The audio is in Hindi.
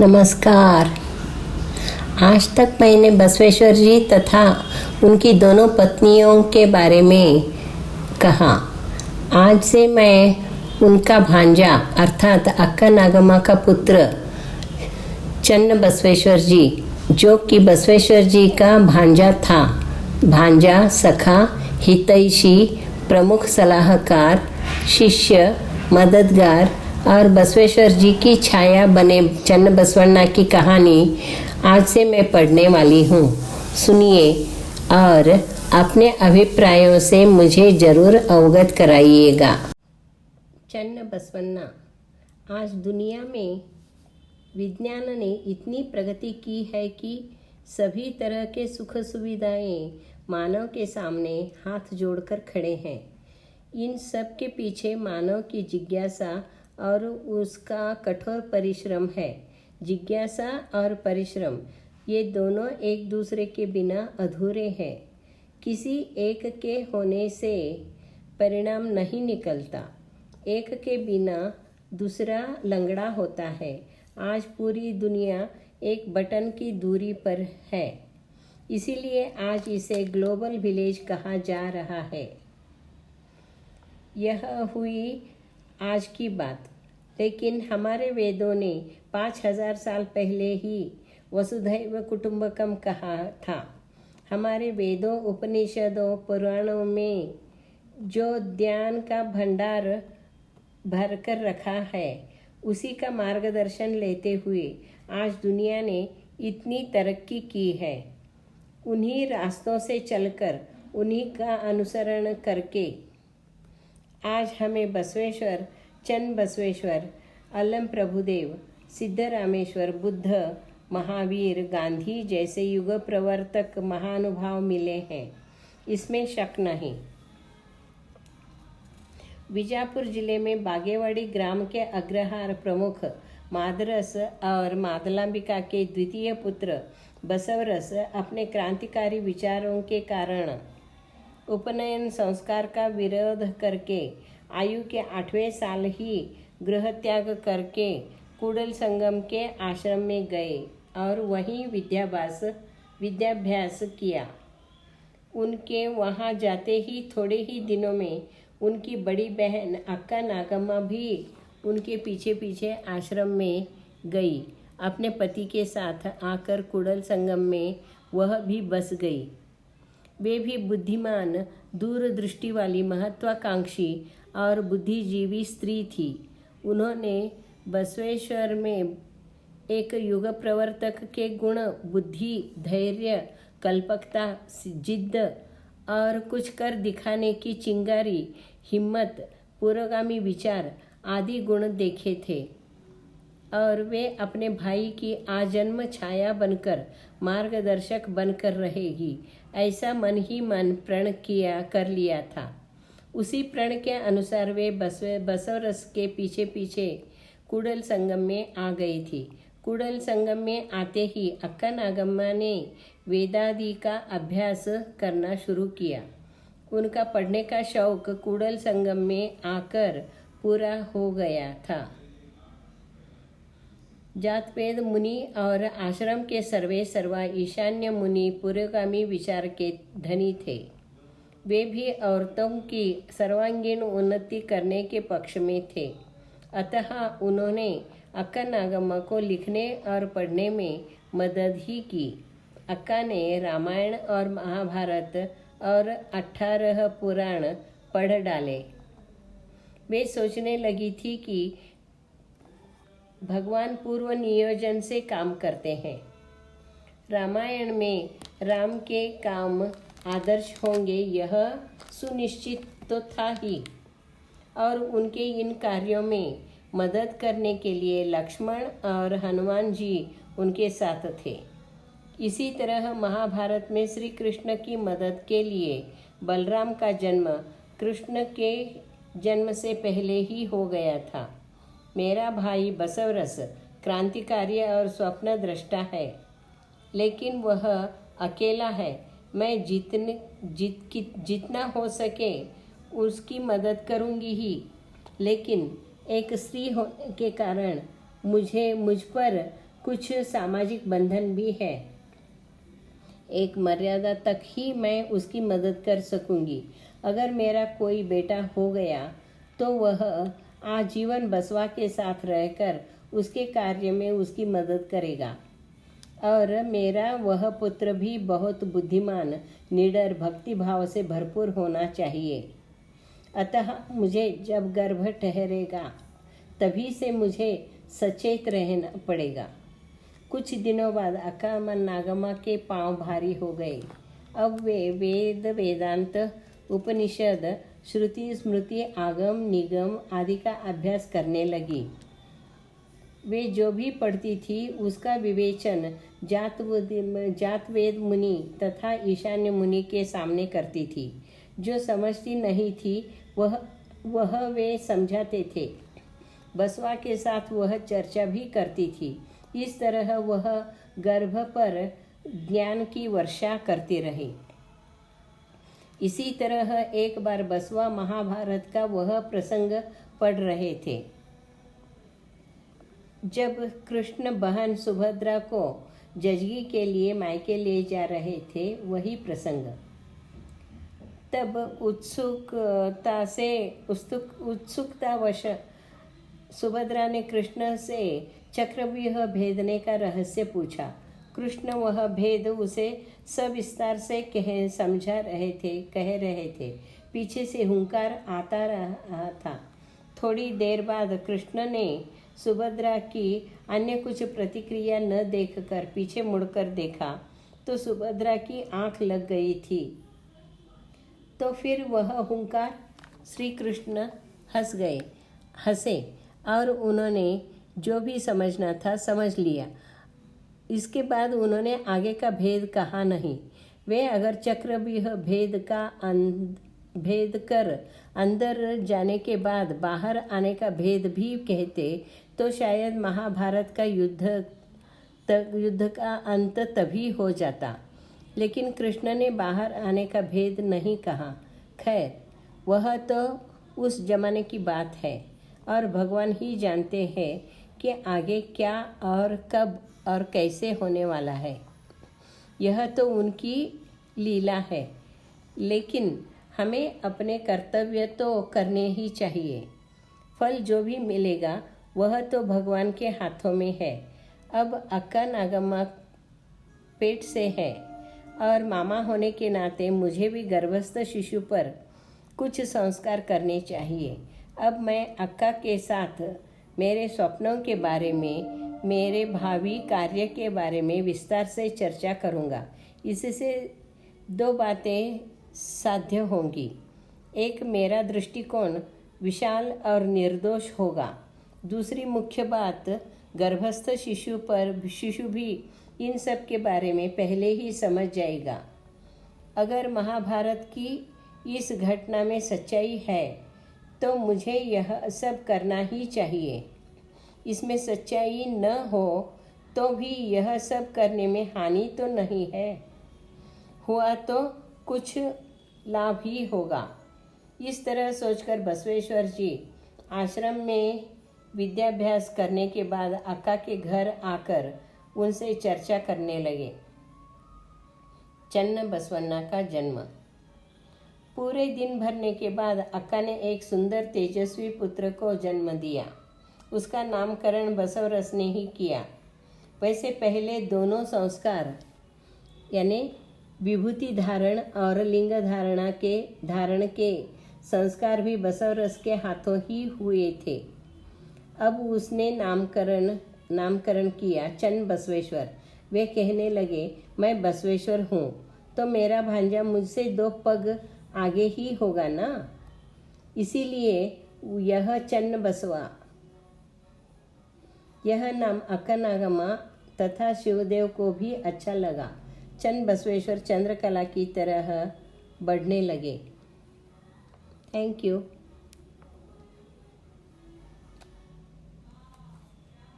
नमस्कार। आज तक मैंने बसवेश्वर जी तथा उनकी दोनों पत्नियों के बारे में कहा। आज से मैं उनका भांजा अर्थात अक्का नागम्मा का पुत्र चन्न बसवेश्वर जी, जो कि बसवेश्वर जी का भांजा था, भांजा, सखा, हितैषी, प्रमुख सलाहकार, शिष्य, मददगार और बसवेश्वर जी की छाया बने चन्न बसवण्णा की कहानी आज से मैं पढ़ने वाली हूँ। सुनिए और अपने अभिप्रायों से मुझे जरूर अवगत कराइएगा। चन्न बसवण्णा। आज दुनिया में विज्ञान ने इतनी प्रगति की है कि सभी तरह के सुख सुविधाएं मानव के सामने हाथ जोड़कर खड़े हैं। इन सब के पीछे मानव की जिज्ञासा और उसका कठोर परिश्रम है। जिज्ञासा और परिश्रम ये दोनों एक दूसरे के बिना अधूरे हैं। किसी एक के होने से परिणाम नहीं निकलता। एक के बिना दूसरा लंगड़ा होता है। आज पूरी दुनिया एक बटन की दूरी पर है, इसीलिए आज इसे ग्लोबल विलेज कहा जा रहा है। यह हुई आज की बात, लेकिन हमारे वेदों ने 5000 साल पहले ही वसुधैव कुटुंबकम कहा था। हमारे वेदों, उपनिषदों, पुराणों में जो ज्ञान का भंडार भर कर रखा है, उसी का मार्गदर्शन लेते हुए आज दुनिया ने इतनी तरक्की की है। उन्हीं रास्तों से चलकर, उन्हीं का अनुसरण करके आज हमें बसवेश्वर, चन्न बसवेश्वर, अलम प्रभुदेव, सिद्धरामेश्वर, बुद्ध, महावीर, गांधी जैसे युग प्रवर्तक महानुभाव मिले हैं, इसमें शक नहीं। बीजापुर जिले में बागेवाड़ी ग्राम के अग्रहार प्रमुख मादरस और मादलांबिका के द्वितीय पुत्र बसवरस अपने क्रांतिकारी विचारों के कारण उपनयन संस्कार का विरोध करके आयु के 8वें साल ही गृह त्याग करके कूडल संगम के आश्रम में गए और वहीं विद्याभ्यास किया। उनके वहाँ जाते ही थोड़े ही दिनों में उनकी बड़ी बहन अक्का नागम्मा भी उनके पीछे पीछे आश्रम में गई। अपने पति के साथ आकर कूडल संगम में वह भी बस गई। वे भी बुद्धिमान, दूरदृष्टि वाली, महत्वाकांक्षी और बुद्धिजीवी स्त्री थी। उन्होंने बसवेश्वर में एक युग प्रवर्तक के गुण, बुद्धि, धैर्य, कल्पकता, जिद्द और कुछ कर दिखाने की चिंगारी, हिम्मत, पुरोगामी विचार आदि गुण देखे थे और वे अपने भाई की आजन्म छाया बनकर, मार्गदर्शक बनकर रहेगी, ऐसा मन ही मन प्रण कर लिया था। उसी प्रण के अनुसार वे बसवरस के पीछे पीछे कूडल संगम में आ गई थी। कूडल संगम में आते ही अक्का नागम्मा ने वेदादि का अभ्यास करना शुरू किया। उनका पढ़ने का शौक कूडल संगम में आकर पूरा हो गया था। जातवेद मुनि और आश्रम के सर्वे सर्वा ईशान्य मुनि पुरोगामी विचार के धनी थे। वे भी औरतों की सर्वांगीण उन्नति करने के पक्ष में थे। अतः उन्होंने अक्का नागम्मा को लिखने और पढ़ने में मदद ही की। अक्का ने रामायण और महाभारत और 18 पुराण पढ़ डाले। वे सोचने लगी थी कि भगवान पूर्व नियोजन से काम करते हैं। रामायण में राम के काम आदर्श होंगे, यह सुनिश्चित तो था ही, और उनके इन कार्यों में मदद करने के लिए लक्ष्मण और हनुमान जी उनके साथ थे। इसी तरह महाभारत में श्री कृष्ण की मदद के लिए बलराम का जन्म कृष्ण के जन्म से पहले ही हो गया था। मेरा भाई बसवरस क्रांतिकारी और स्वप्न दृष्टा है, लेकिन वह अकेला है। मैं जितना हो सके उसकी मदद करूंगी ही, लेकिन एक स्त्री होने के कारण मुझ पर कुछ सामाजिक बंधन भी है। एक मर्यादा तक ही मैं उसकी मदद कर सकूंगी। अगर मेरा कोई बेटा हो गया तो वह आजीवन बसवा के साथ रहकर उसके कार्य में उसकी मदद करेगा। और मेरा वह पुत्र भी बहुत बुद्धिमान, निडर, भक्ति भाव से भरपूर होना चाहिए। अतः मुझे जब गर्भ ठहरेगा तभी से मुझे सचेत रहना पड़ेगा। कुछ दिनों बाद अक्का नागम्मा के पांव भारी हो गए। अब वे वेद, वेदांत, उपनिषद, श्रुति, स्मृति, आगम, निगम आदि का अभ्यास करने लगी। वे जो भी पढ़ती थी उसका विवेचन जातवेद मुनि तथा ईशान्य मुनि के सामने करती थी। जो समझती नहीं थी वह वे समझाते थे। बसवा के साथ वह चर्चा भी करती थी। इस तरह वह गर्भ पर ज्ञान की वर्षा करती रही। इसी तरह एक बार बसवा महाभारत का वह प्रसंग पढ़ रहे थे जब कृष्ण बहन सुभद्रा को जजगी के लिए मायके ले जा रहे थे, वही प्रसंग। तब उत्सुकतावश सुभद्रा ने कृष्ण से चक्रव्यूह भेदने का रहस्य पूछा। कृष्ण वह भेद उसे सविस्तार से कह रहे थे। पीछे से हुंकार आता रहा था। थोड़ी देर बाद कृष्ण ने सुभद्रा की अन्य कुछ प्रतिक्रिया न देखकर पीछे मुड़कर देखा तो सुभद्रा की आंख लग गई थी। तो फिर वह हुंकार श्री कृष्ण हंसे और उन्होंने जो भी समझना था समझ लिया। इसके बाद उन्होंने आगे का भेद कहा नहीं। वे अगर चक्रव्यूह भेद कर अंदर जाने के बाद बाहर आने का भेद भी कहते तो शायद महाभारत का युद्ध का अंत तभी हो जाता। लेकिन कृष्ण ने बाहर आने का भेद नहीं कहा। खैर, वह तो उस जमाने की बात है और भगवान ही जानते हैं कि आगे क्या और कब और कैसे होने वाला है। यह तो उनकी लीला है, लेकिन हमें अपने कर्तव्य तो करने ही चाहिए। फल जो भी मिलेगा वह तो भगवान के हाथों में है। अब अक्का नागम्मा पेट से है और मामा होने के नाते मुझे भी गर्भस्थ शिशु पर कुछ संस्कार करने चाहिए। अब मैं अक्का के साथ मेरे स्वप्नों के बारे में, मेरे भावी कार्य के बारे में विस्तार से चर्चा करूँगा। इससे दो बातें साध्य होंगी। एक, मेरा दृष्टिकोण विशाल और निर्दोष होगा। दूसरी मुख्य बात, गर्भस्थ शिशु भी इन सब के बारे में पहले ही समझ जाएगा। अगर महाभारत की इस घटना में सच्चाई है तो मुझे यह सब करना ही चाहिए। इसमें सच्चाई न हो तो भी यह सब करने में हानि तो नहीं है। हुआ तो कुछ लाभ ही होगा। इस तरह सोचकर बसवेश्वर जी आश्रम में विद्याभ्यास करने के बाद अक्का के घर आकर उनसे चर्चा करने लगे। चन्न बसवन्ना का जन्म। पूरे दिन भरने के बाद अक्का ने एक सुंदर तेजस्वी पुत्र को जन्म दिया। उसका नामकरण बसवरस ने ही किया। वैसे पहले दोनों संस्कार यानी विभूति धारण और लिंग धारण के संस्कार भी बसवरस के हाथों ही हुए थे। अब उसने नामकरण किया चन्न बसवेश्वर। वे कहने लगे, मैं बसवेश्वर हूँ तो मेरा भांजा मुझसे 2 पग आगे ही होगा ना, इसीलिए यह चन्न बसवा। यह नाम अक्का नागम्मा तथा शिवदेव को भी अच्छा लगा। चन्न बसवेश्वर चंद्रकला की तरह बढ़ने लगे। Thank you.